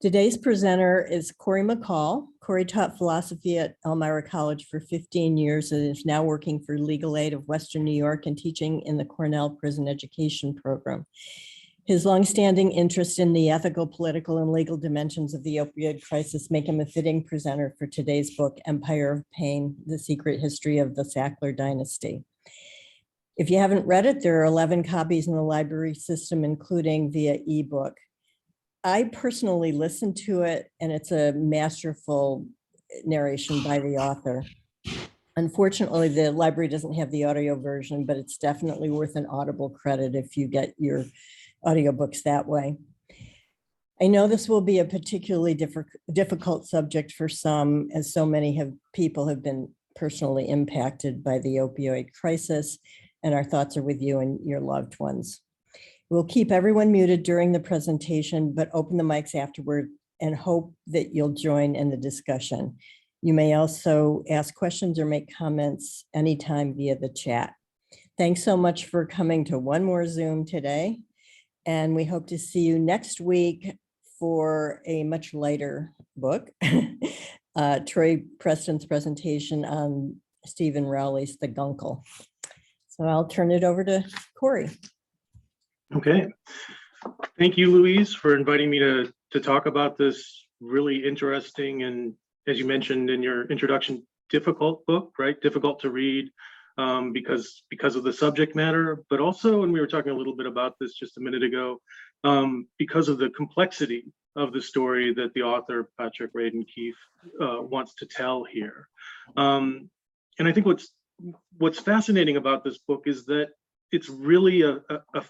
Today's presenter is Cory McCall. Cory taught philosophy at Elmira College for 15 years and is now working for Legal Aid of Western New York and teaching in the Cornell Prison Education Program. His longstanding interest in the ethical, political, and legal dimensions of the opioid crisis make him a fitting presenter for today's book, Empire of Pain: The Secret History of the Sackler Dynasty. If you haven't read it, there are 11 copies in the library system, including via ebook. I personally listened to it, and it's a masterful narration by the author. Unfortunately, the library doesn't have the audio version, but it's definitely worth an Audible credit if you get your audiobooks that way. I know this will be a particularly difficult subject for some, as so many people have been personally impacted by the opioid crisis, and our thoughts are with you and your loved ones. We'll keep everyone muted during the presentation, but open the mics afterward and hope that you'll join in the discussion. You may also ask questions or make comments anytime via the chat. Thanks so much for coming to one more Zoom today. And we hope to see you next week for a much lighter book, Troy Preston's presentation on Stephen Rowley's The Guncle. So I'll turn it over to Cory. Okay. Thank you, Louise, for inviting me to talk about this really interesting and, as you mentioned in your introduction, difficult book, right? Difficult to read because of the subject matter, but also, and we were talking a little bit about this just a minute ago, because of the complexity of the story that the author, Patrick Radden Keefe, wants to tell here. And I think what's fascinating about this book is that it's really a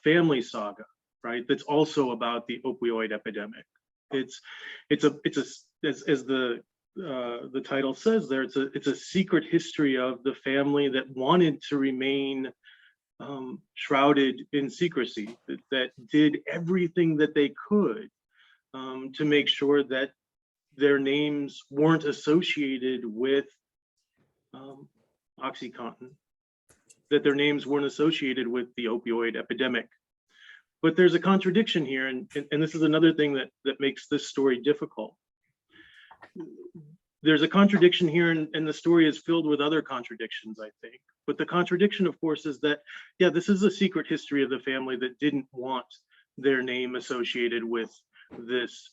family saga, right? That's also about the opioid epidemic. It's as the title says there, it's a secret history of the family that wanted to remain shrouded in secrecy, that did everything that they could to make sure that their names weren't associated with OxyContin, that their names weren't associated with the opioid epidemic. But there's a contradiction here, and this is another thing that makes this story difficult. There's a contradiction here, and the story is filled with other contradictions, I think. But the contradiction, of course, is that, yeah, this is a secret history of the family that didn't want their name associated with this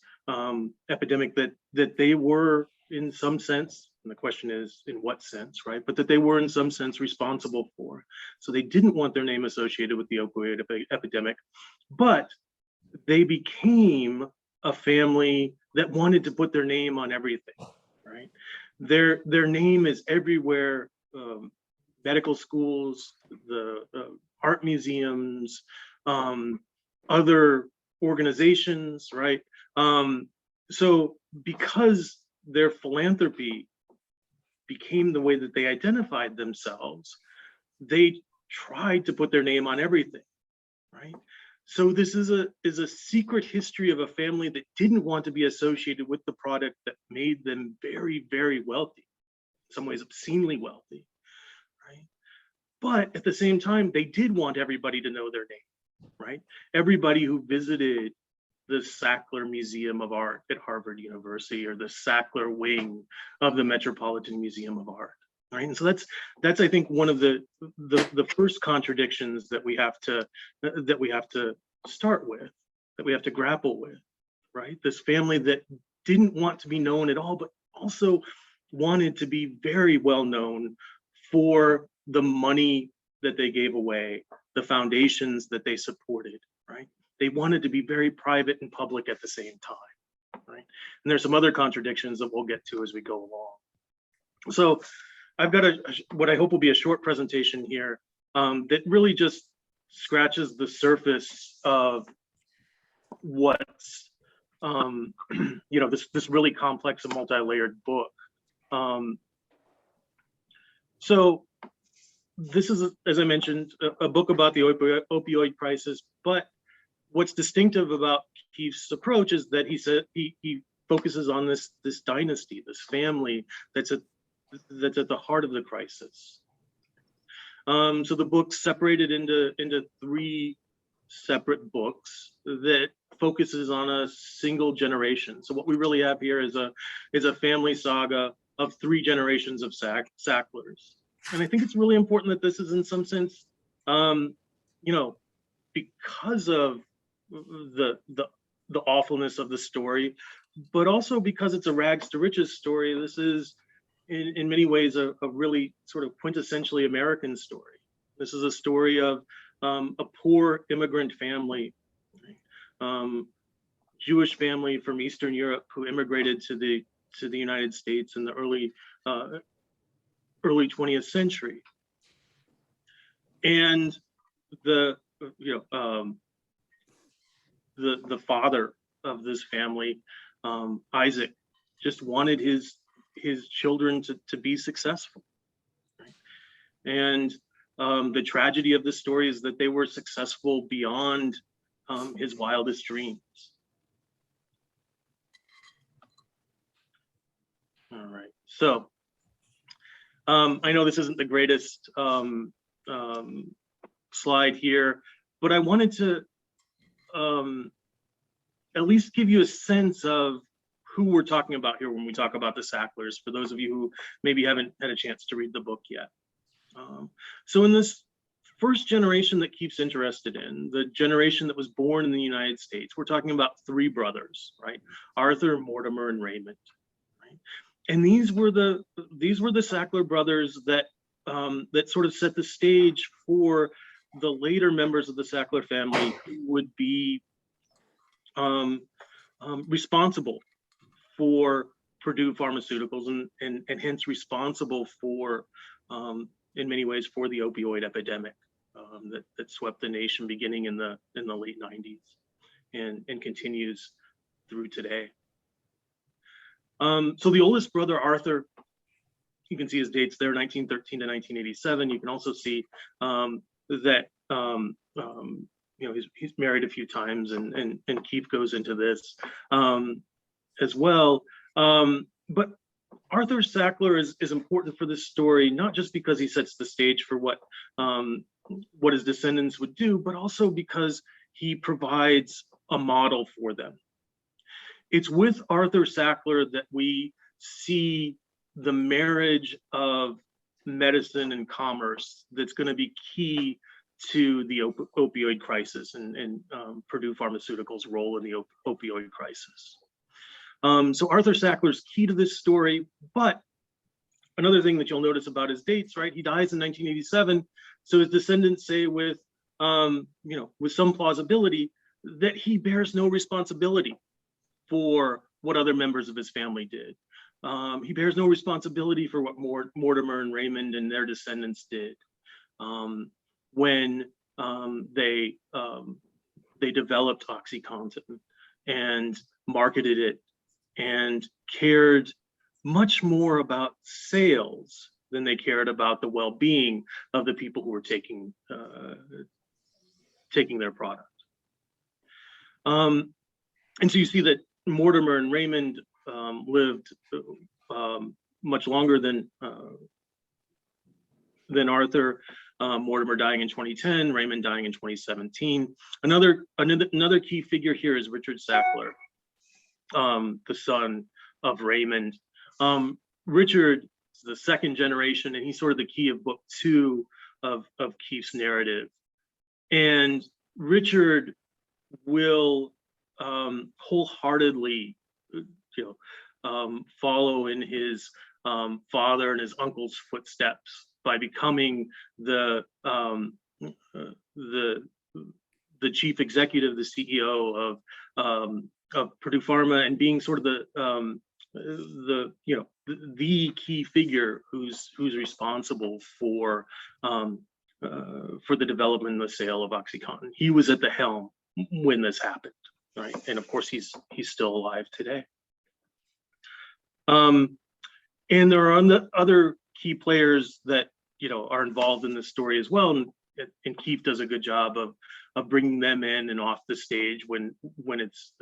epidemic that they were, in some sense, and the question is in what sense, right? But that they were in some sense responsible for. So they didn't want their name associated with the opioid epidemic, but they became a family that wanted to put their name on everything, right? Their name is everywhere, medical schools, the art museums, other organizations, right? So because their philanthropy became the way that they identified themselves, they tried to put their name on everything, right? So this is a secret history of a family that didn't want to be associated with the product that made them very, very wealthy, in some ways obscenely wealthy, right? But at the same time, they did want everybody to know their name, right? Everybody who visited the Sackler Museum of Art at Harvard University, or the Sackler wing of the Metropolitan Museum of Art, right? And so that's I think one of the first contradictions that we have to start with, that we have to grapple with, right? This family that didn't want to be known at all, but also wanted to be very well known for the money that they gave away, the foundations that they supported, right? They wanted to be very private and public at the same time, right? And there's some other contradictions that we'll get to as we go along. So I've got what I hope will be a short presentation here that really just scratches the surface of what's, this really complex and multi-layered book. So this is, as I mentioned, a book about the opioid crisis, but what's distinctive about Keefe's approach is that he focuses on this dynasty, this family that's at the heart of the crisis. So the book's separated into three separate books that focuses on a single generation. So what we really have here is a family saga of 3 generations of Sacklers. And I think it's really important that this is in some sense, you know, because of the awfulness of the story, but also because it's a rags to riches story. This is in many ways a really sort of quintessentially American story. This is a story of a poor immigrant family, Jewish family from Eastern Europe who immigrated to the United States in the early 20th century. And the father of this family, Isaac, just wanted his children to be successful. Right? And the tragedy of the story is that they were successful beyond his wildest dreams. All right, so I know this isn't the greatest slide here, but I wanted to at least give you a sense of who we're talking about here when we talk about the Sacklers, for those of you who maybe haven't had a chance to read the book yet. So in this first generation that Keefe's interested in, the generation that was born in the United States, we're talking about 3 brothers, right? Arthur, Mortimer, and Raymond. Right? And these were the Sackler brothers that that sort of set the stage for the later members of the Sackler family who would be responsible for Purdue Pharmaceuticals and hence responsible for, in many ways, for the opioid epidemic that swept the nation beginning in the late 90s and continues through today. So the oldest brother, Arthur, you can see his dates there, 1913 to 1987. You can also see that you know, he's married a few times, and Keefe goes into this as well. But Arthur Sackler is important for this story, not just because he sets the stage for what his descendants would do, but also because he provides a model for them. It's with Arthur Sackler that we see the marriage of medicine and commerce that's going to be key to the opioid crisis and Purdue Pharmaceuticals' role in the opioid crisis. So Arthur Sackler's key to this story, but another thing that you'll notice about his dates, right? He dies in 1987, so his descendants say with some plausibility that he bears no responsibility for what other members of his family did. He bears no responsibility for what Mortimer and Raymond and their descendants did when they developed OxyContin and marketed it and cared much more about sales than they cared about the well-being of the people who were taking their product. And so you see that Mortimer and Raymond lived much longer than Arthur. Mortimer dying in 2010, Raymond dying in 2017. Another key figure here is Richard Sackler, the son of Raymond. Richard is the second generation, and he's sort of the key of book 2 of Keefe's narrative. And Richard will wholeheartedly, follow in his father and his uncle's footsteps by becoming the chief executive, the CEO of Purdue Pharma, and being sort of the key figure who's responsible for the development and the sale of OxyContin. He was at the helm when this happened, right? And of course, he's still alive today. And there are other key players that are involved in this story as well, and Keefe does a good job of bringing them in and off the stage when it's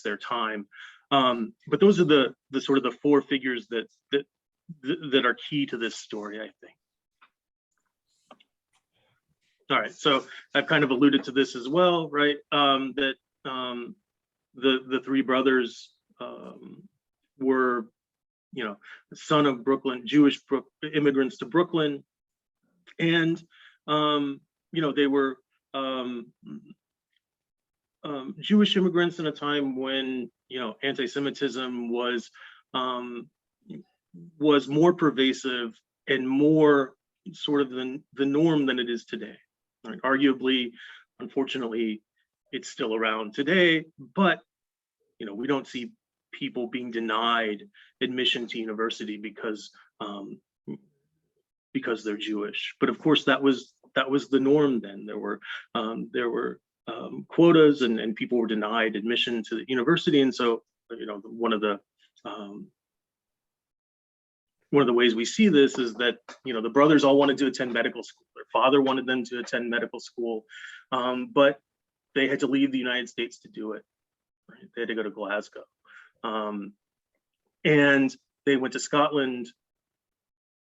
their time. But those are the sort of the 4 figures that are key to this story, I think. All right, so I've kind of alluded to this as well, right? That the three brothers were, the son of Brooklyn, Jewish immigrants to Brooklyn. And, they were Jewish immigrants in a time when, anti-Semitism was more pervasive and more sort of the norm than it is today. Right? Arguably, unfortunately, it's still around today, but, we don't see people being denied admission to university because they're Jewish. But of course, that was the norm then. There were quotas, and people were denied admission to the university. And so, one of the ways we see this is that, the brothers all wanted to attend medical school. Their father wanted them to attend medical school, but they had to leave the United States to do it. Right? They had to go to Glasgow. And they went to Scotland,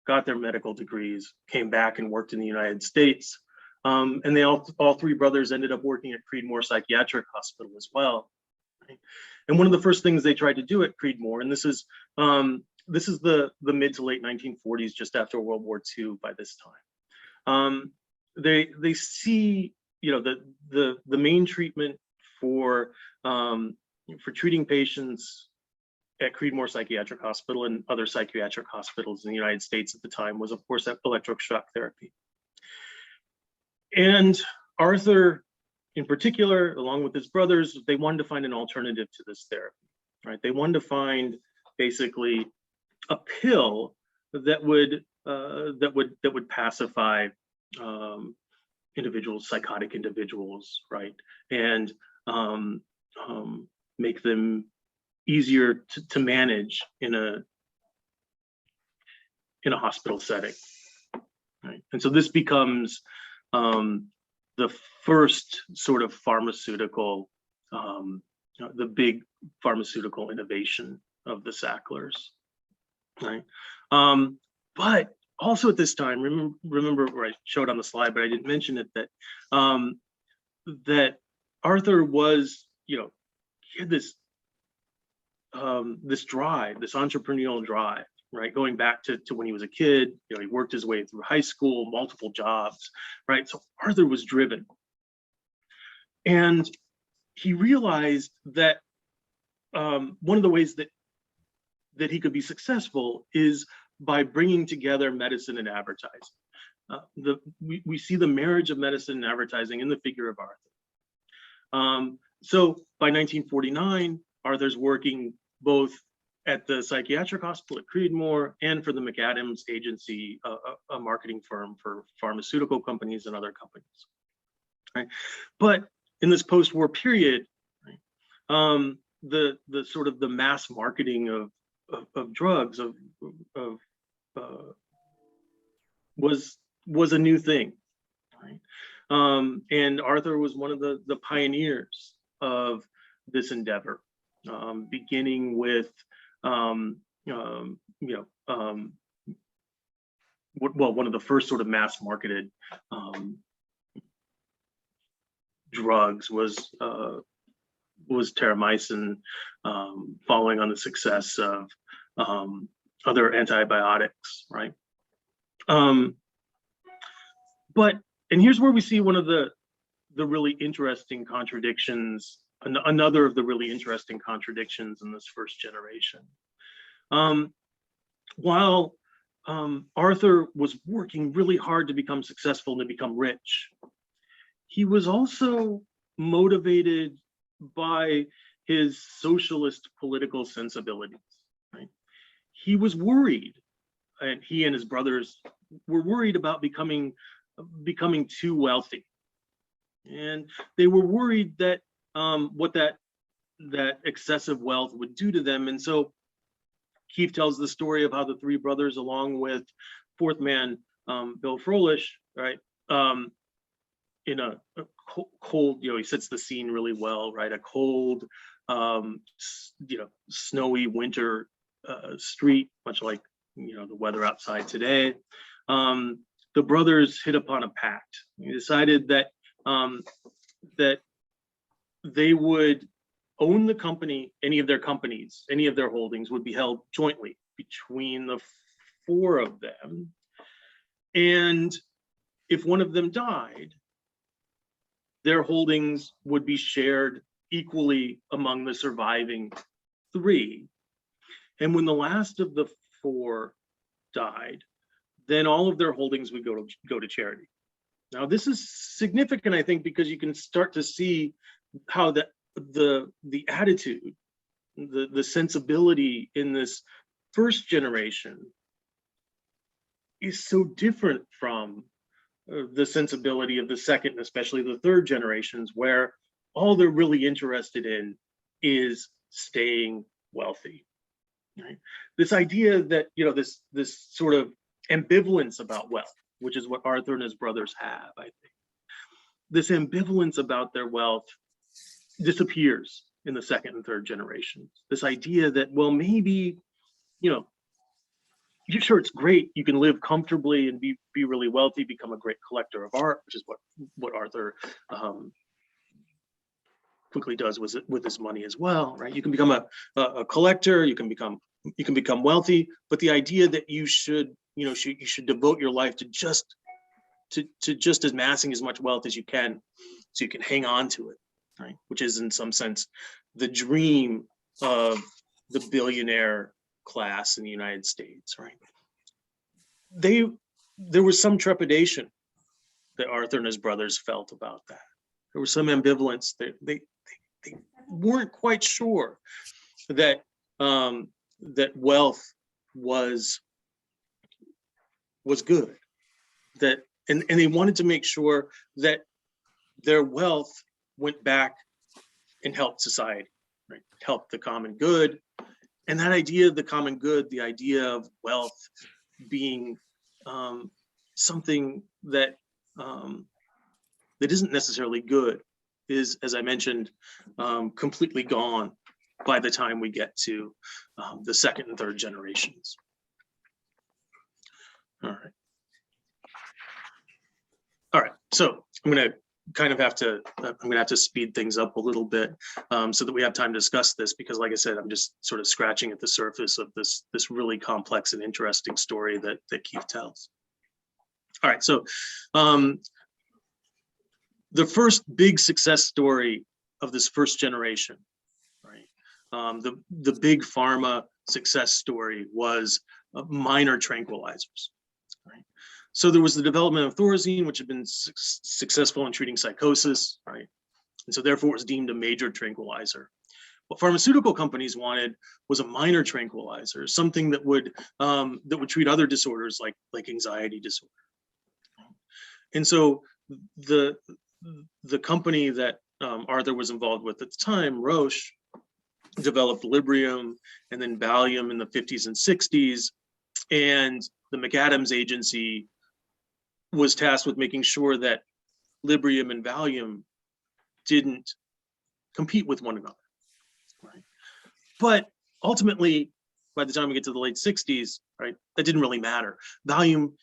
got their medical degrees, came back and worked in the United States. And they all three brothers ended up working at Creedmoor Psychiatric Hospital as well. Right? And one of the first things they tried to do at Creedmoor, and this is the mid to late 1940s, just after World War II by this time. They see, the main treatment for treating patients at Creedmoor Psychiatric Hospital and other psychiatric hospitals in the United States at the time was, of course, electroshock therapy. And Arthur, in particular, along with his brothers, they wanted to find an alternative to this therapy. Right? They wanted to find basically a pill that would pacify individuals, psychotic individuals, right, and make them easier to manage in a hospital setting. Right? And so this becomes the first sort of pharmaceutical, the big pharmaceutical innovation of the Sacklers. Right? But also at this time, remember where I showed on the slide, but I didn't mention it, that that Arthur was, he had this drive, this entrepreneurial drive, right? Going back to when he was a kid, he worked his way through high school, multiple jobs, right? So Arthur was driven. And he realized that one of the ways that he could be successful is by bringing together medicine and advertising. We see the marriage of medicine and advertising in the figure of Arthur. So by 1949, Arthur's working both at the psychiatric hospital at Creedmoor and for the McAdams Agency, a marketing firm for pharmaceutical companies and other companies. Right? But in this post-war period, right, the sort of the mass marketing of drugs was a new thing. Right? And Arthur was one of the pioneers of this endeavor, beginning with one of the first sort of mass marketed drugs was terramycin, following on the success of other antibiotics, right? And here's where we see one of the really interesting contradictions, another of the really interesting contradictions in this first generation. While Arthur was working really hard to become successful and to become rich, he was also motivated by his socialist political sensibilities. Right? He was worried, and he and his brothers were worried about becoming too wealthy, and they were worried that what that excessive wealth would do to them. And so Keefe tells the story of how the three brothers, along with fourth man Bill Froelich, right, in a cold, he sets the scene really well, right? A cold, snowy winter street, much like the weather outside today. The brothers hit upon a pact. They decided that they would own the company, any of their companies, any of their holdings would be held jointly between the four of them. And if one of them died, their holdings would be shared equally among the surviving three. And when the last of the four died, then all of their holdings would go to charity. Now, this is significant, I think, because you can start to see how the attitude, the sensibility in this first generation is so different from the sensibility of the second, and especially the third generations, where all they're really interested in is staying wealthy. Right? This idea that, you know, this sort of ambivalence about wealth, which is what Arthur and his brothers have, I think. This ambivalence about their wealth disappears in the second and third generations. This idea that, well, maybe, you know, sure, it's great, you can live comfortably and be really wealthy, become a great collector of art, which is what Arthur quickly does with his money as well, right? You can become a collector, you can become wealthy, but the idea that you should devote your life to just amassing as much wealth as you can, so you can hang on to it, right? Which is in some sense the dream of the billionaire class in the United States, right? There was some trepidation that Arthur and his brothers felt about that. There was some ambivalence. They weren't quite sure that that wealth was good, and they wanted to make sure that their wealth went back and helped society, right? Helped the common good. And that idea of the common good, the idea of wealth being something that isn't necessarily good, is, as I mentioned, completely gone by the time we get to the second and third generations. All right. So I'm going to have to speed things up a little bit so that we have time to discuss this, because like I said, I'm just sort of scratching at the surface of this really complex and interesting story that Keefe tells. All right, so the first big success story of this first generation, right? The big pharma success story was minor tranquilizers, right? So there was the development of Thorazine, which had been successful in treating psychosis, right? And so therefore it was deemed a major tranquilizer. What pharmaceutical companies wanted was a minor tranquilizer, something that would treat other disorders like anxiety disorder. And so the company that Arthur was involved with at the time, Roche, developed Librium and then Valium in the 50s and 60s, and the McAdams agency was tasked with making sure that Librium and Valium didn't compete with one another, right? But ultimately, by the time we get to the late 60s, right, that didn't really matter. Valium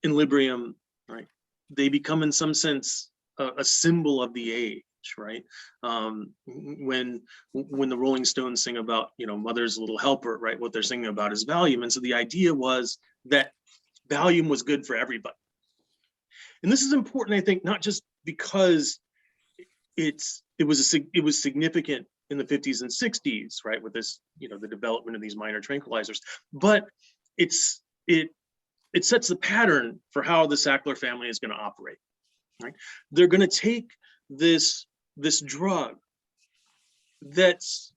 and Librium, right, they become in some sense a symbol of the age, right? When the Rolling Stones sing about, you know, Mother's Little Helper, right, what they're singing about is Valium. And so the idea was that Valium was good for everybody. And this is important, I think, not just because it was significant in the 50s and 60s, right, with this, you know, the development of these minor tranquilizers, but it sets the pattern for how the Sackler family is going to operate, right? They're going to take this drug that's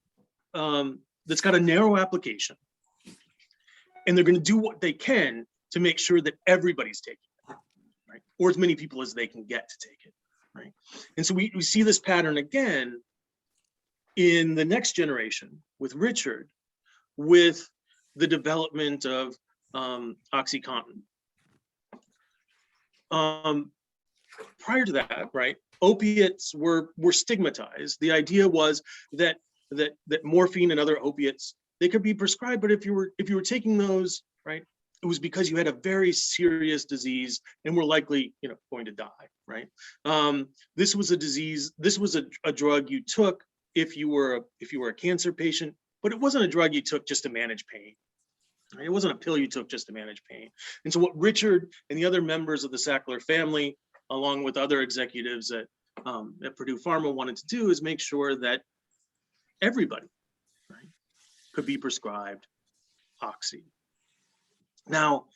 got a narrow application, and they're going to do what they can to make sure that everybody's taking it, right? Or as many people as they can get to take it, right? And so we see this pattern again in the next generation with Richard, with the development of OxyContin. Prior to that, right, opiates were stigmatized. The idea was that morphine and other opiates, they could be prescribed, but if you were taking those, right, it was because you had a very serious disease and were likely, going to die, right? This was a disease, this was a drug you took if you were a cancer patient, but it wasn't a drug you took just to manage pain. Right? It wasn't a pill you took just to manage pain. And so what Richard and the other members of the Sackler family, along with other executives at Purdue Pharma, wanted to do is make sure that everybody, right, could be prescribed Oxy. Now,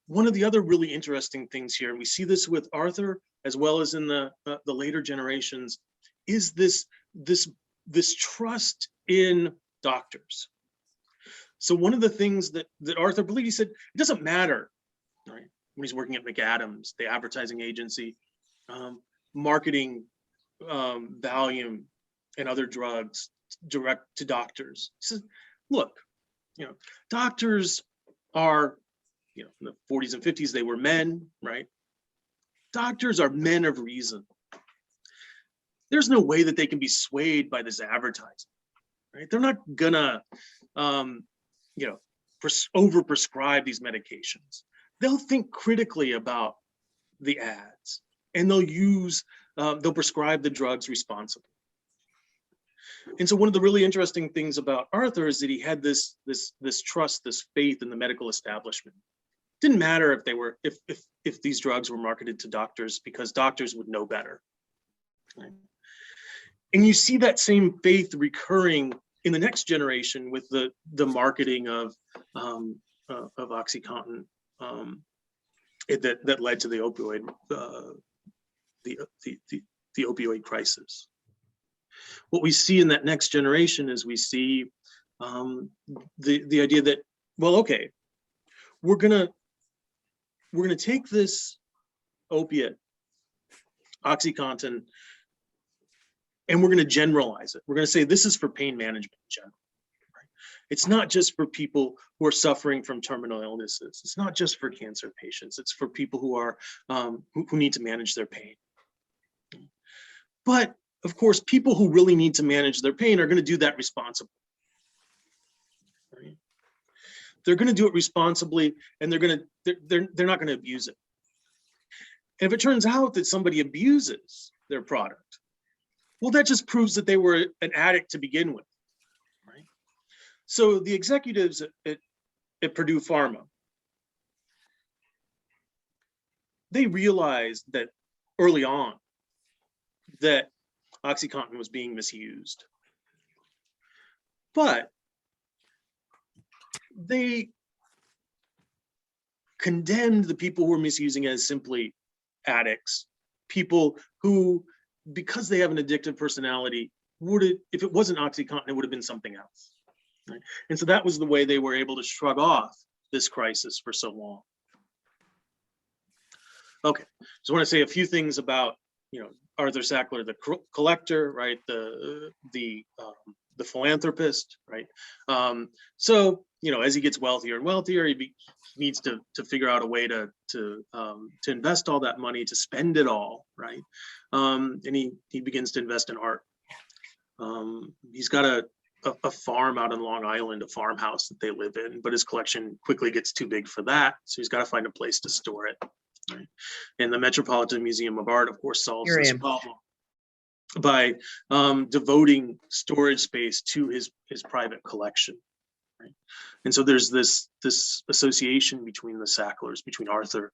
one of the other really interesting things here, and we see this with Arthur as well as in the later generations, is this trust in doctors. So one of the things that Arthur believed, he said, it doesn't matter, right? When he's working at McAdams, the advertising agency, marketing Valium and other drugs direct to doctors. He says, look, doctors are, in the 40s and 50s, they were men, right? Doctors are men of reason. There's no way that they can be swayed by this advertising, right? They're not gonna, over-prescribe these medications. They'll think critically about the ads, and they'll prescribe the drugs responsibly. And so one of the really interesting things about Arthur is that he had this trust, this faith in the medical establishment. Didn't matter if they were if these drugs were marketed to doctors, because doctors would know better. Right? And you see that same faith recurring in the next generation with the marketing of OxyContin that led to the opioid the opioid crisis. What we see in that next generation is we see the idea that, well, okay, we're gonna take this opiate, OxyContin, and we're going to generalize it. We're going to say this is for pain management in general. Right? It's not just for people who are suffering from terminal illnesses. It's not just for cancer patients. It's for people who are who need to manage their pain. But of course, people who really need to manage their pain are going to do that responsibly. Right? They're going to do it responsibly, and they're not going to abuse it. And if it turns out that somebody abuses their product, well, that just proves that they were an addict to begin with, right? So the executives at Purdue Pharma, they realized that early on that OxyContin was being misused, but they condemned the people who were misusing it as simply addicts, people who, because they have an addictive personality, if it wasn't OxyContin, it would have been something else. Right? And so that was the way they were able to shrug off this crisis for so long. Okay, so I want to say a few things about, Arthur Sackler, the collector, right? The philanthropist, right? So, as he gets wealthier and wealthier, he needs to figure out a way to invest all that money, to spend it all, right? And he begins to invest in art. He's got a farm out in Long Island, a farmhouse that they live in, but his collection quickly gets too big for that, so he's got to find a place to store it. Right? And the Metropolitan Museum of Art, of course, solves this problem by devoting storage space to his private collection. Right? And so there's this association between the Sacklers, between Arthur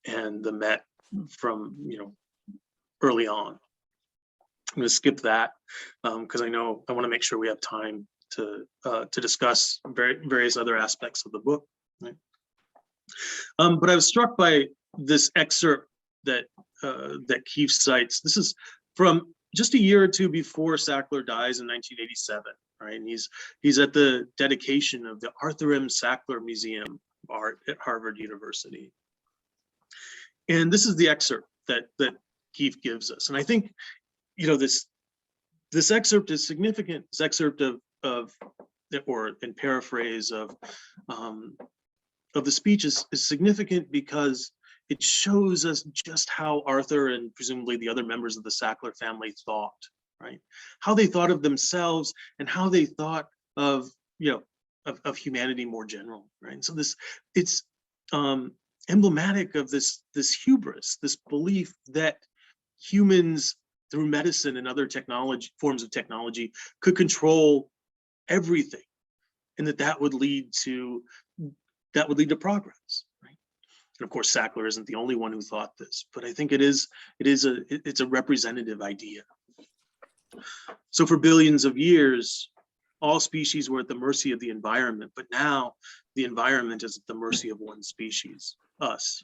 and the Met from early on. I'm going to skip that because I want to make sure we have time to discuss various other aspects of the book. Right? But I was struck by this excerpt that Keefe cites. This is from just a year or two before Sackler dies in 1987, right? And he's at the dedication of the Arthur M. Sackler Museum of Art at Harvard University. And this is the excerpt that Keefe gives us. And I think, this excerpt is significant. This excerpt or in paraphrase of the speech is significant because it shows us just how Arthur and presumably the other members of the Sackler family thought, right? How they thought of themselves and how they thought of, of humanity more general, right? So it's emblematic of this hubris, this belief that humans through medicine and other forms of technology could control everything, and that would lead to progress, right? And of course, Sackler isn't the only one who thought this, but I think it's a representative idea. So for billions of years, all species were at the mercy of the environment, but now the environment is at the mercy of one species, us.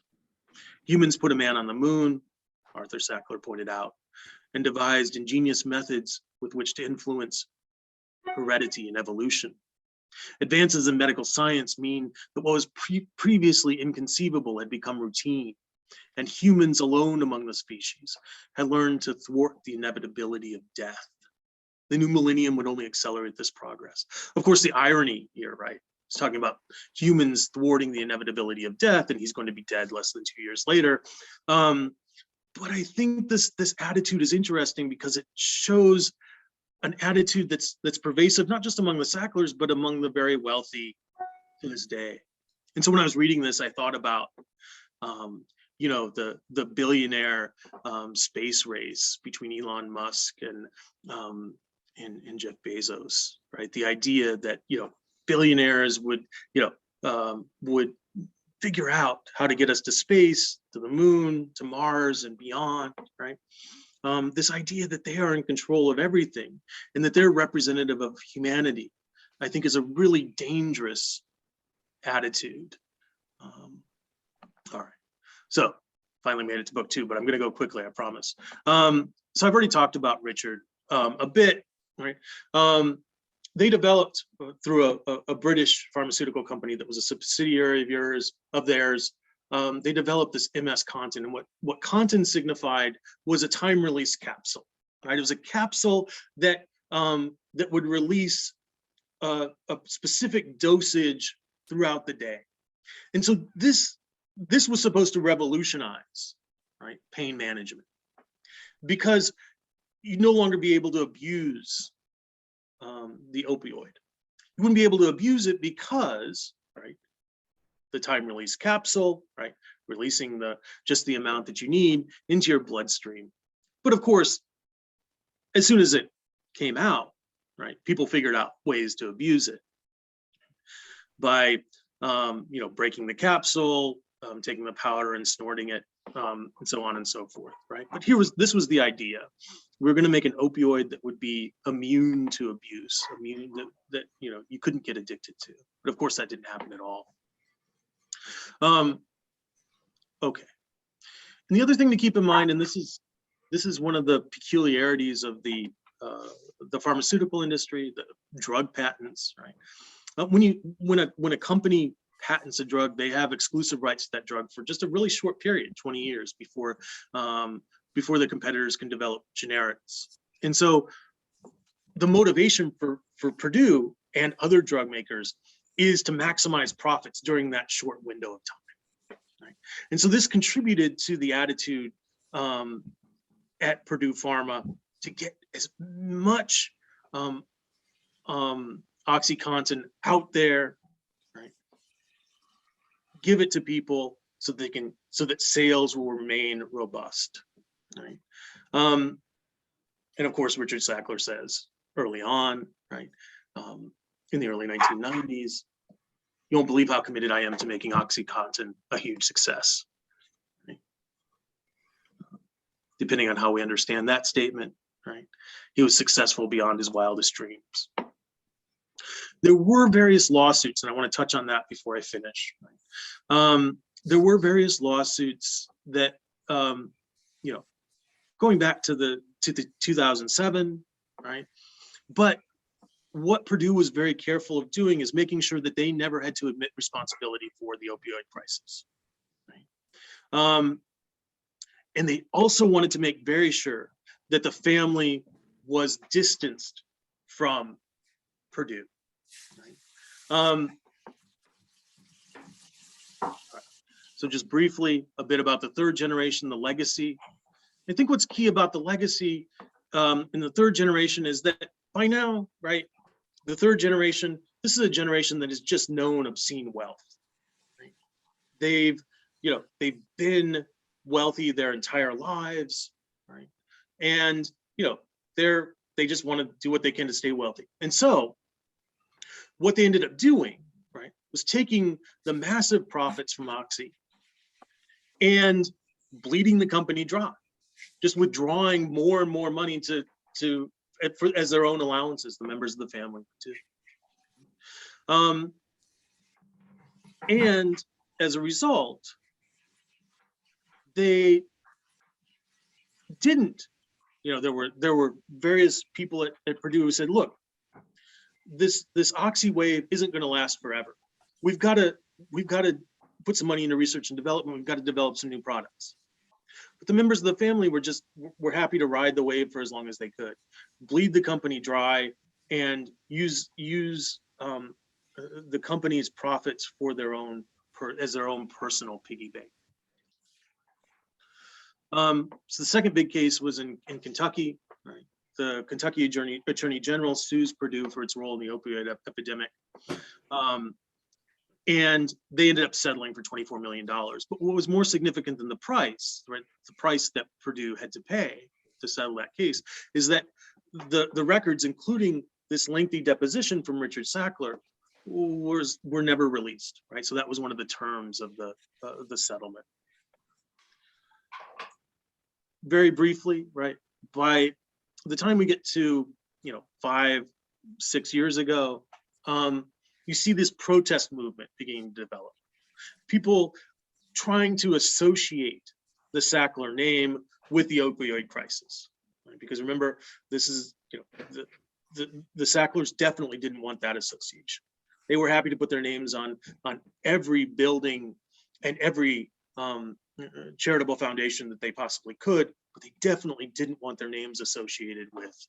Humans put a man on the moon, Arthur Sackler pointed out, and devised ingenious methods with which to influence heredity and evolution. Advances in medical science mean that what was previously inconceivable had become routine, and humans alone among the species had learned to thwart the inevitability of death. The new millennium would only accelerate this progress. Of course, the irony here, right? He's talking about humans thwarting the inevitability of death, and he's going to be dead less than 2 years later. But I think this attitude is interesting because it shows an attitude that's pervasive, not just among the Sacklers, but among the very wealthy to this day. And so when I was reading this, I thought about, the billionaire space race between Elon Musk and Jeff Bezos, right? The idea that, billionaires would figure out how to get us to space, to the moon, to Mars and beyond, right? This idea that they are in control of everything and that they're representative of humanity, I think is a really dangerous attitude. All right, so finally made it to book 2, but I'm going to go quickly, I promise. So I've already talked about Richard a bit, right? They developed through a British pharmaceutical company that was a subsidiary of theirs. They developed this MS Contin, and what Contin signified was a time-release capsule. Right, it was a capsule that would release a specific dosage throughout the day, and so this was supposed to revolutionize, right, pain management, because you'd no longer be able to abuse the opioid. You wouldn't be able to abuse it because, right, the time release capsule, right, releasing just the amount that you need into your bloodstream. But of course, as soon as it came out, right, people figured out ways to abuse it by breaking the capsule, taking the powder and snorting it, and so on and so forth, right? But this was the idea. We're going to make an opioid that would be immune to abuse, immune that you couldn't get addicted to. But of course, that didn't happen at all. Okay. And the other thing to keep in mind, and this is one of the peculiarities of the pharmaceutical industry, the drug patents, right? When a company patents a drug, they have exclusive rights to that drug for just a really short period, 20 years before the competitors can develop generics. And so the motivation for Purdue and other drug makers is to maximize profits during that short window of time. Right? And so this contributed to the attitude at Purdue Pharma to get as much OxyContin out there, right? Give it to people so that sales will remain robust, right? And of course, Richard Sackler says early on, right, in the early 1990s, you won't believe how committed I am to making OxyContin a huge success. Right? Depending on how we understand that statement, right, he was successful beyond his wildest dreams. There were various lawsuits, and I want to touch on that before I finish. Right? There were various lawsuits that, going back to the 2007, right? But what Purdue was very careful of doing is making sure that they never had to admit responsibility for the opioid crisis. Right? And they also wanted to make very sure that the family was distanced from Purdue. Right? So just briefly, a bit about the third generation, the legacy. I think what's key about the legacy in the third generation is that by now, right, the third generation this is a generation that has just known obscene wealth. Right? They've been wealthy their entire lives, right? And they just want to do what they can to stay wealthy. And so what they ended up doing, right, was taking the massive profits from Oxy and bleeding the company dry, just withdrawing more and more money as their own allowances, the members of the family too. And as a result, they didn't, there were various people at Purdue who said, look, this Oxy wave isn't going to last forever. We've got to put some money into research and development. We've got to develop some new products. But the members of the family were happy to ride the wave for as long as they could, bleed the company dry, and use the company's profits for as their own personal piggy bank. So the second big case was in Kentucky. Right? The Kentucky Attorney General sues Purdue for its role in the opioid epidemic. And they ended up settling for $24 million. But what was more significant than the price, right, the price that Purdue had to pay to settle that case, is that the records, including this lengthy deposition from Richard Sackler, were never released, right? So that was one of the terms of the settlement. Very briefly, right, by the time we get to 5-6 years ago, you see this protest movement beginning to develop. People trying to associate the Sackler name with the opioid crisis, right? Because remember, this is the Sacklers definitely didn't want that association. They were happy to put their names on every building and every charitable foundation that they possibly could, but they definitely didn't want their names associated with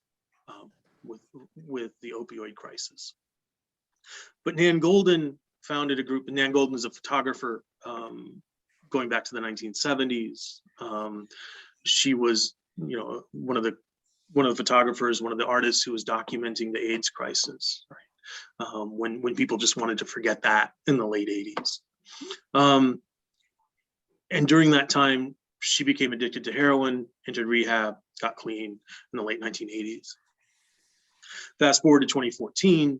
the opioid crisis. But Nan Golden founded a group, and Nan Golden is a photographer going back to the 1970s. She was, one of the photographers, one of the artists who was documenting the AIDS crisis, right? When people just wanted to forget that in the late 80s. And during that time, she became addicted to heroin, entered rehab, got clean in the late 1980s. Fast forward to 2014,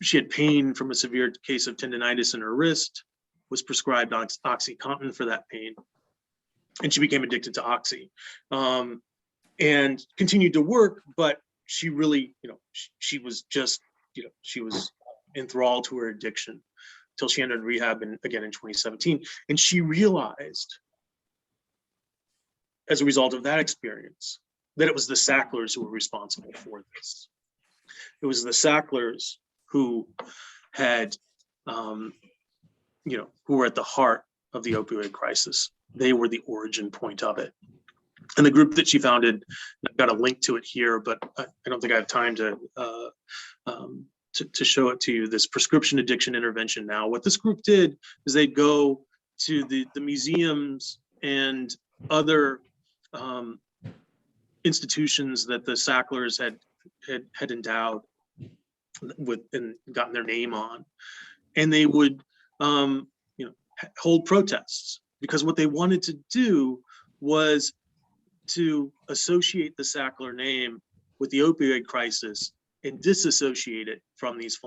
she had pain from a severe case of tendonitis in her wrist, was prescribed OxyContin for that pain, and she became addicted to Oxy, and continued to work, but she really, she was just, she was enthralled to her addiction until she entered rehab again in 2017. And she realized, as a result of that experience, that it was the Sacklers who were responsible for this. It was the Sacklers who had, who were at the heart of the opioid crisis. They were the origin point of it. And the group that she founded, I've got a link to it here, but I don't think I have time to show it to you, this Prescription Addiction Intervention Now. What this group did is they'd go to the museums and other institutions that the Sacklers had endowed with and gotten their name on, and they would hold protests, because what they wanted to do was to associate the Sackler name with the opioid crisis and disassociate it from these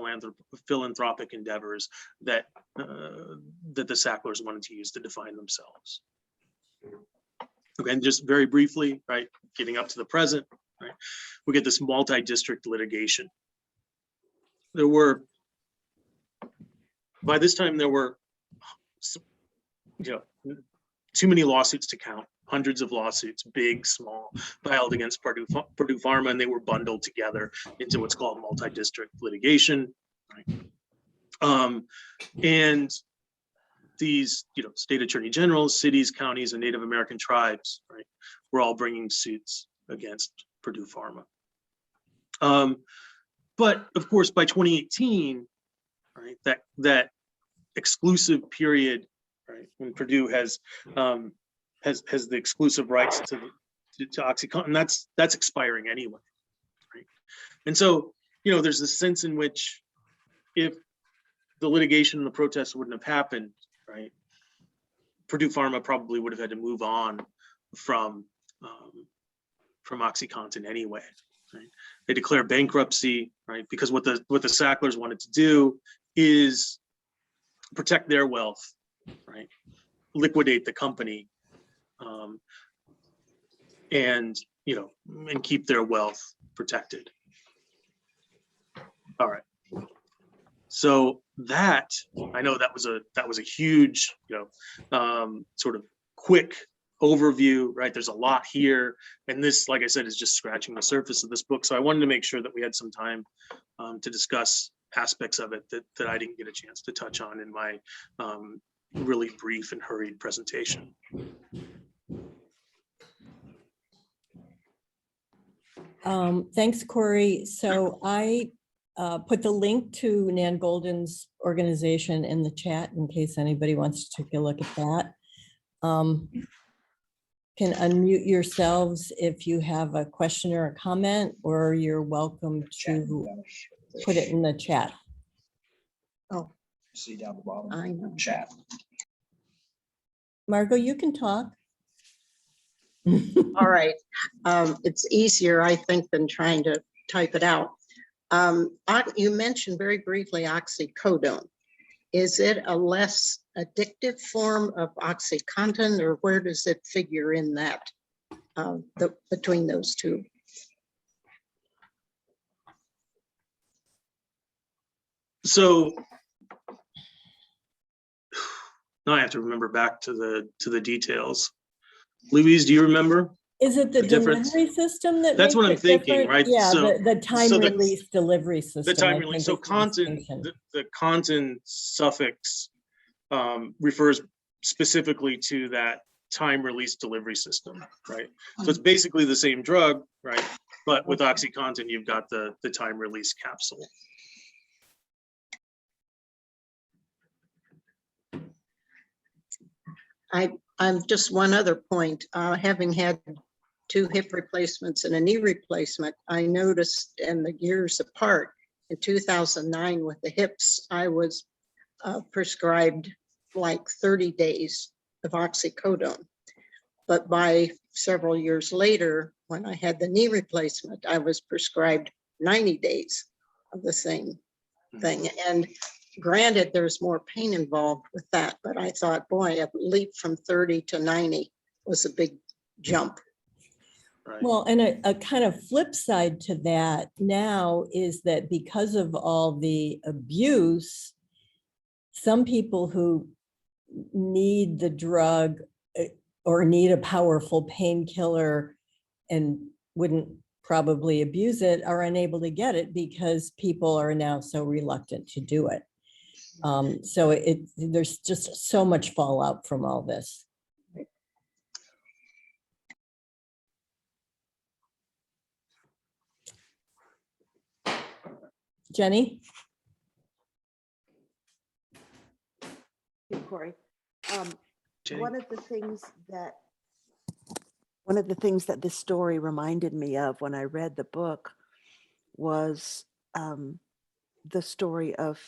philanthropic endeavors that the Sacklers wanted to use to define themselves. Okay, and just very briefly, right, getting up to the present, right, we get this multi-district litigation. By this time, there were, too many lawsuits to count. Hundreds of lawsuits, big, small, filed against Purdue Pharma, and they were bundled together into what's called multi-district litigation. Right? And these, state attorney generals, cities, counties, and Native American tribes, right, were all bringing suits against Purdue Pharma. But of course, by 2018, right, that exclusive period, right, when Purdue has the exclusive rights to OxyContin, that's expiring anyway, right? And so there's this sense in which if the litigation and the protests wouldn't have happened, right, Purdue Pharma probably would have had to move on from OxyContin anyway. Right? They declare bankruptcy, right? Because what the Sacklers wanted to do is protect their wealth, right? Liquidate the company, and keep their wealth protected. All right. So that, I know that was a huge, sort of quick overview, right? There's a lot here, and this, like I said, is just scratching the surface of this book. So I wanted to make sure that we had some time to discuss aspects of it that I didn't get a chance to touch on in my really brief and hurried presentation. Thanks, Cory. So I put the link to Nan Golden's organization in the chat in case anybody wants to take a look at that. Can unmute yourselves if you have a question or a comment, or you're welcome to put it in the chat. Oh, See down the bottom. I know. Chat. Margot, you can talk. All right. It's easier, I think, than trying to type it out. You mentioned very briefly oxycodone. Is it a less addictive form of OxyContin, or where does it figure in that, between those two? So now I have to remember back to the details. Louise, do you remember? Is it the difference? delivery system that That's what I'm makes it thinking, different? right? Yeah, So- the time so the- release delivery system. The time I release. think So is the contin, distinction. the contin suffix refers specifically to that time release delivery system, right? So it's basically the same drug, right? But with OxyContin, you've got the time release capsule. I'm just one other point. Having had 2 hip replacements and a knee replacement, I noticed in the years apart, in 2009 with the hips, I was prescribed like 30 days of oxycodone. But by several years later, when I had the knee replacement, I was prescribed 90 days of the same thing. And granted, there's more pain involved with that, but I thought, boy, a leap from 30 to 90 was a big jump. Right. Well, and a kind of flip side to that now is that because of all the abuse, some people who need the drug or need a powerful painkiller and wouldn't probably abuse it are unable to get it because people are now so reluctant to do it. So there's just so much fallout from all this. Jenny? Hey, Cory. Jenny? One of the things that this story reminded me of when I read the book was the story of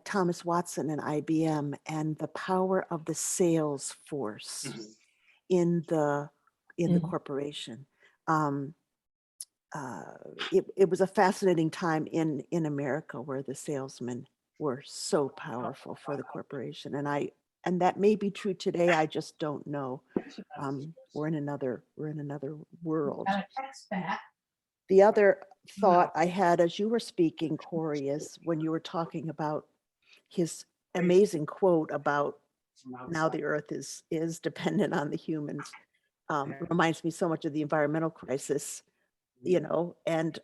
Thomas Watson and IBM and the power of the sales force Mhm. in the Mhm. corporation. It was a fascinating time in America where the salesmen were so powerful for the corporation, and that may be true today. I just don't know. We're in another world. The other thought I had as you were speaking, Cory, is when you were talking about his amazing quote about now the earth is dependent on the humans. Reminds me so much of the environmental crisis, and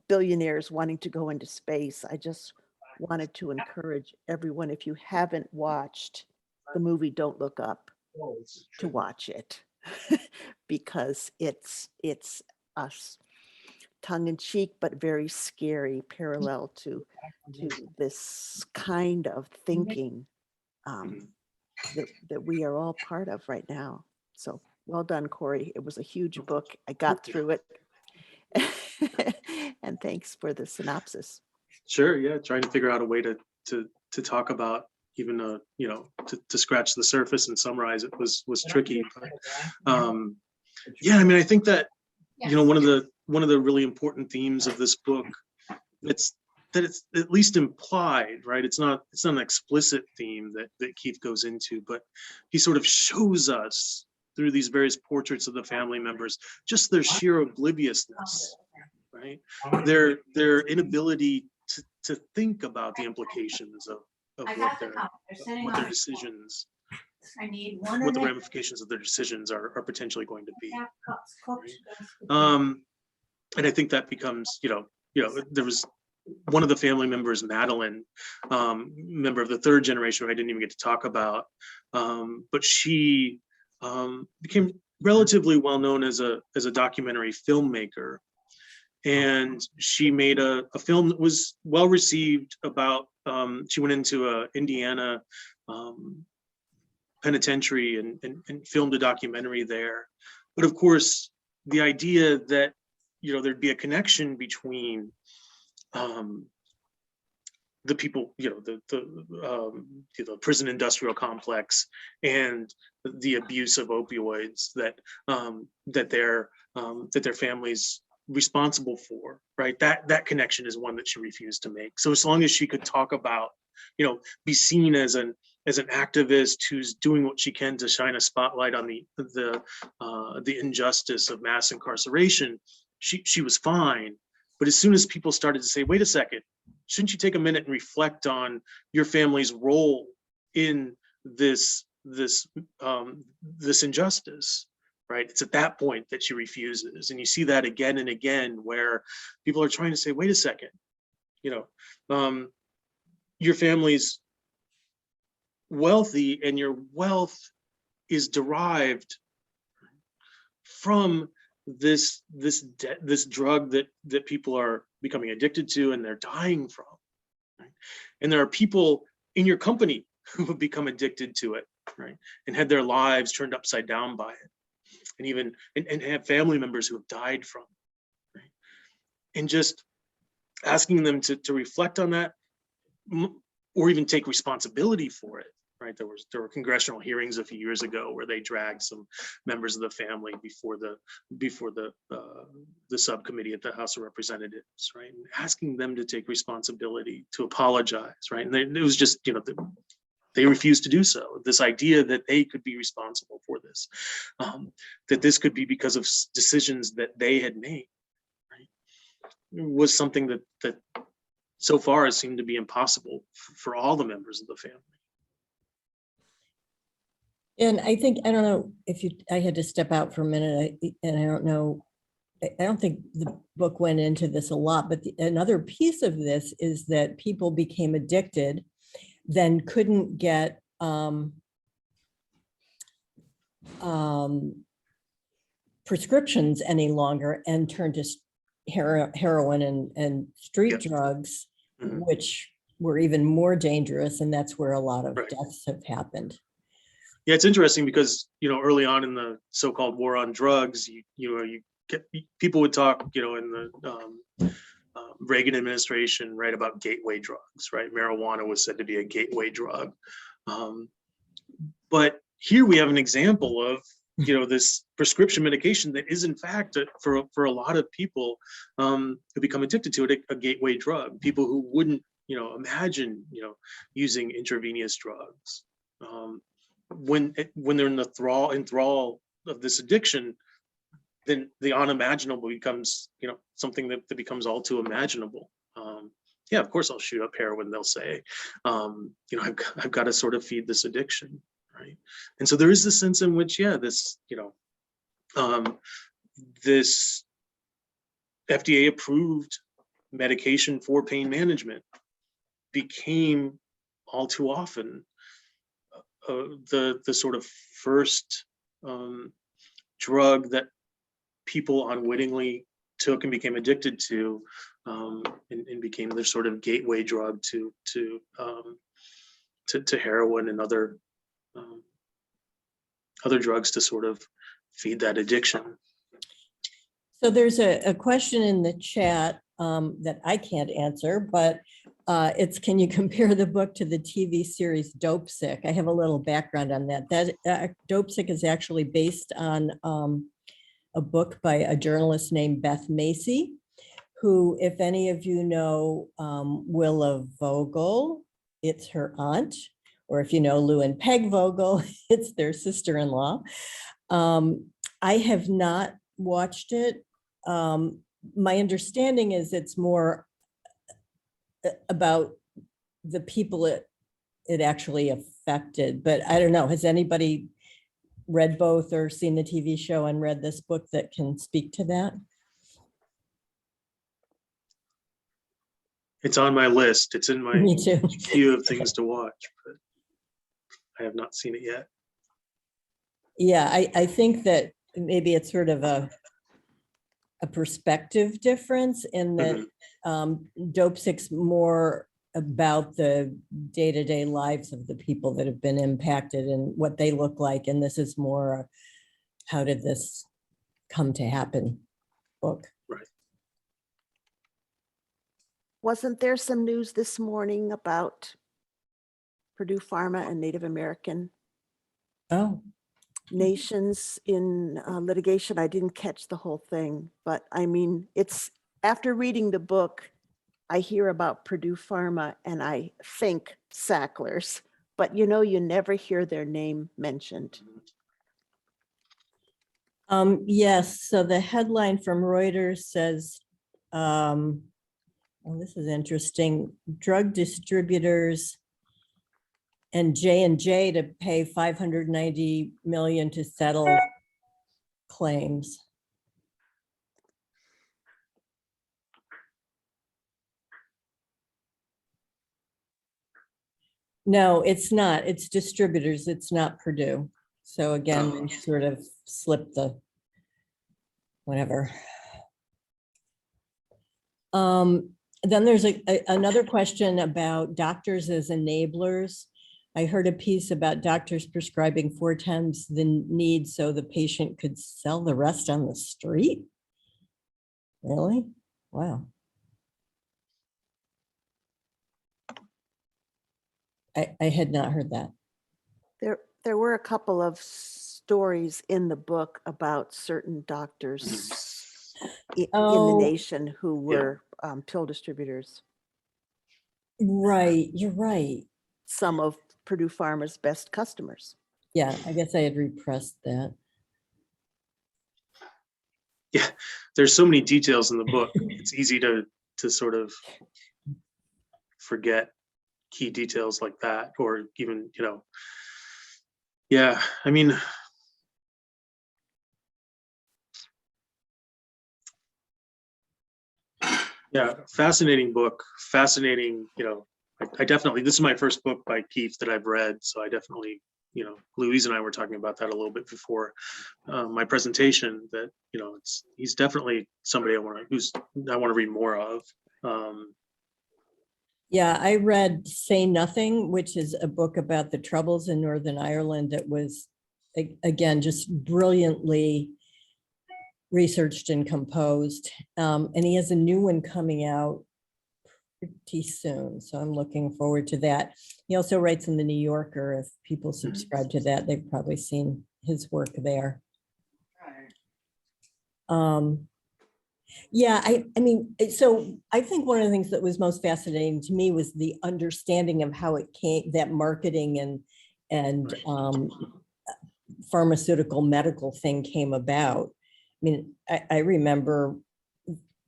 billionaires wanting to go into space. I just wanted to encourage everyone, if you haven't watched the movie Don't Look Up, to watch it because it's us tongue in cheek, but very scary parallel to this kind of thinking that we are all part of right now. So well done, Cory. It was a huge book. I got through it. And thanks for the synopsis. Sure, yeah, trying to figure out a way to talk about even to scratch the surface and summarize it was tricky. But yeah, I mean, I think that one of the really important themes of this book, it's at least implied, right? It's not an explicit theme that Keefe goes into, but he sort of shows us through these various portraits of the family members just their sheer obliviousness, right? Their inability to think about the implications of what their decisions, what the ramifications of their decisions are potentially going to be. Right? And I think that becomes, there was one of the family members, Madeline, member of the third generation, who I didn't even get to talk about, but she became relatively well known as a documentary filmmaker. And she made a film that was well received about, she went into a Indiana penitentiary and filmed a documentary there. But of course, the idea that, there'd be a connection between the people, the prison industrial complex and the abuse of opioids that their families responsible for, right? That connection is one that she refused to make. So as long as she could talk about, be seen as an activist who's doing what she can to shine a spotlight on the injustice of mass incarceration, she was fine. But as soon as people started to say, wait a second, shouldn't you take a minute and reflect on your family's role in this injustice, right? It's at that point that she refuses. And you see that again and again, where people are trying to say, wait a second, your family's wealthy and your wealth is derived from this drug that people are becoming addicted to and they're dying from, right? And there are people in your company who have become addicted to it, right, and had their lives turned upside down by it, and even and have family members who have died from it, right? And just asking them to reflect on that, or even take responsibility for it, right? There were congressional hearings a few years ago where they dragged some members of the family before the subcommittee at the House of Representatives, right? And asking them to take responsibility, to apologize, right? And it was just, they refused to do so. This idea that they could be responsible for this, that this could be because of decisions that they had made, right, was something that so far has seemed to be impossible for all the members of the family. And I think, I don't know if I had to step out for a minute, and I don't think the book went into this a lot, but another piece of this is that people became addicted, then couldn't get prescriptions any longer and turned to heroin and street drugs, which were even more dangerous. And that's where a lot of deaths have happened. Yeah, it's interesting because, early on in the so-called war on drugs, people would talk, in the Reagan administration, right, about gateway drugs, right? Marijuana was said to be a gateway drug. But here we have an example of, this prescription medication that is in fact for a lot of people who become addicted to it, a gateway drug. People who wouldn't, imagine, using intravenous drugs. When they're in the thrall of this addiction, then the unimaginable becomes, something that becomes all too imaginable. Yeah, of course I'll shoot up heroin, they'll say. I've got to sort of feed this addiction, right? And so there is this sense in which, this, this FDA approved medication for pain management became all too often the sort of first drug that people unwittingly took and became addicted to, and became their sort of gateway drug to heroin and other drugs to sort of feed that addiction. So there's a question in the chat that I can't answer, but it's, can you compare the book to the TV series Dope Sick? I have a little background on that. Dope Sick is actually based on a book by a journalist named Beth Macy, who, if any of you know Willa Vogel, it's her aunt, or if you know Lou and Peg Vogel, it's their sister-in-law. I have not watched it. My understanding is it's more about the people it actually affected, but I don't know. Has anybody read both or seen the TV show and read this book that can speak to that? It's on my list. It's in my Me too. queue of things to watch, but I have not seen it yet. Yeah, I think that maybe it's sort of a perspective difference in that Dope Sick's more about the day-to-day lives of the people that have been impacted and what they look like. And this is more, how did this come to happen book. Right. Wasn't there some news this morning about Purdue Pharma and Native American Oh, nations in litigation? I didn't catch the whole thing, but I mean, it's after reading the book, I hear about Purdue Pharma and I think Sacklers, but you know, you never hear their name mentioned. yes. So the headline from Reuters says, well, this is interesting. Drug distributors and J&J to pay $590 million to settle claims. No, it's not. It's distributors. It's not Purdue. So again, we sort of slipped the whatever. Then there's another question about doctors as enablers. I heard a piece about doctors prescribing 4 times the need so the patient could sell the rest on the street. Really? Wow. I had not heard that. There were a couple of stories in the book about certain doctors in the nation who were pill distributors. Right, you're right. Some of Purdue Pharma's best customers. Yeah, I guess I had repressed that. Yeah, there's so many details in the book. It's easy to sort of forget key details like that, or even, you know, yeah, I mean, yeah, fascinating book, fascinating, you know, I definitely, this is my first book by Keefe that I've read, so I definitely, you know, Louise and I were talking about that a little bit before my presentation, that, you know, he's definitely somebody I want to read more of. Yeah, I read Say Nothing, which is a book about the Troubles in Northern Ireland that was, again, just brilliantly researched and composed. And he has a new one coming out pretty soon, so I'm looking forward to that. He also writes in the New Yorker. If people subscribe to that, they've probably seen his work there. Yeah, I mean, so I think one of the things that was most fascinating to me was the understanding of how it came, that marketing and pharmaceutical medical thing came about. I mean, I remember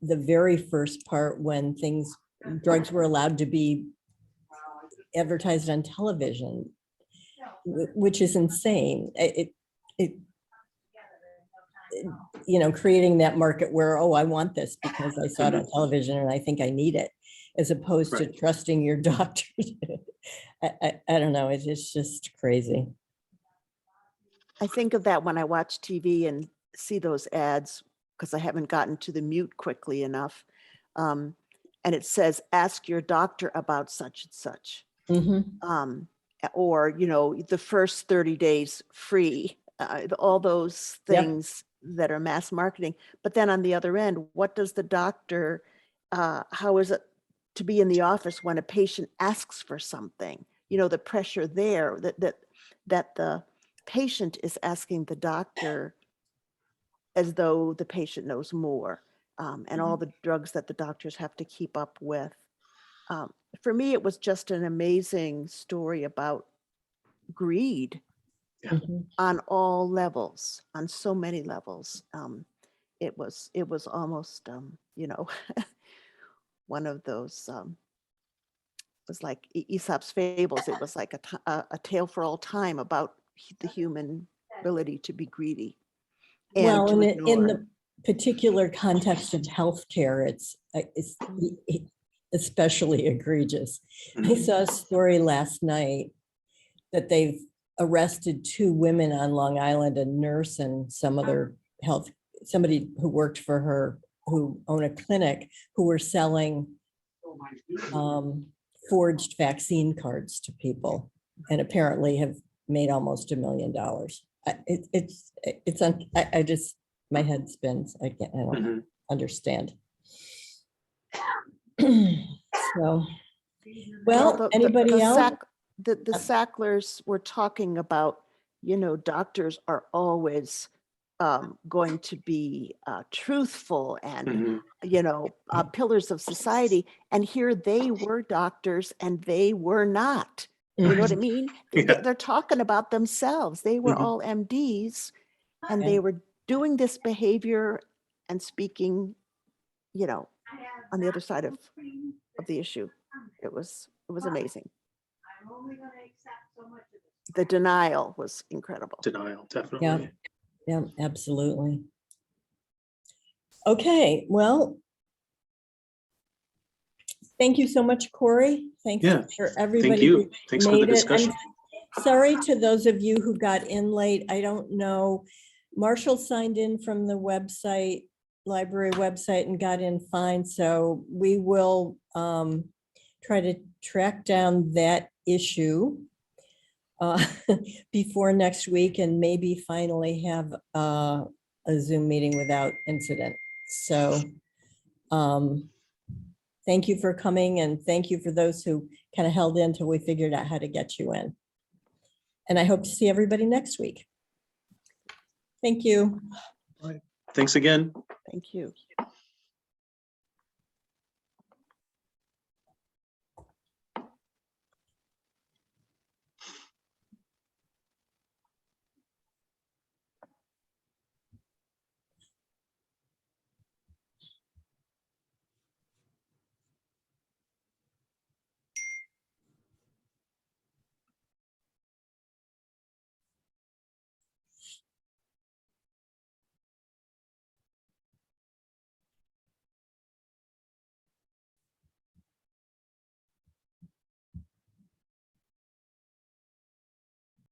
the very first part when drugs were allowed to be advertised on television, which is insane. You know, creating that market where, oh, I want this because I saw it on television and I think I need it, as opposed to trusting your doctor. I don't know, it's just crazy. I think of that when I watch TV and see those ads, because I haven't gotten to the mute quickly enough. And it says, ask your doctor about such and such. Mm-hmm. Or, you know, the first 30 days free, all those things. that are mass marketing. But then on the other end, what does the doctor, how is it to be in the office when a patient asks for something? You know, the pressure there that the patient is asking the doctor as though the patient knows more, and all the drugs that the doctors have to keep up with. For me, it was just an amazing story about greed Mhm. on all levels, on so many levels. It was almost, you know, one of those, it was like Aesop's fables. It was like a tale for all time about the human ability to be greedy and Well, to in ignore. the particular context of healthcare, it's especially egregious. I saw a story last night that they've arrested 2 women on Long Island, a nurse and some other somebody who worked for her, who owned a clinic, who were selling forged vaccine cards to people, and apparently have made almost $1 million. I just, my head spins. I don't understand. So, well, anybody else? The Sacklers were talking about, you know, doctors are always going to be truthful and, you know, pillars of society. And here they were doctors and they were not. You know what I mean? Yeah. They're talking about themselves. They were all MDs and they were doing this behavior and speaking, you know, on the other side of the issue. It was amazing. The denial was incredible. Denial, definitely. Yeah, absolutely. Okay, well, thank you so much, Cory. Thank you for everybody. Thank you. who Thanks for the made it. discussion. And sorry to those of you who got in late. I don't know. Marshall signed in from the website, library website, and got in fine. So we will try to track down that issue before next week and maybe finally have a Zoom meeting without incident. So thank you for coming, and thank you for those who kind of held in till we figured out how to get you in. And I hope to see everybody next week. Thank you. Thanks again. Thank you.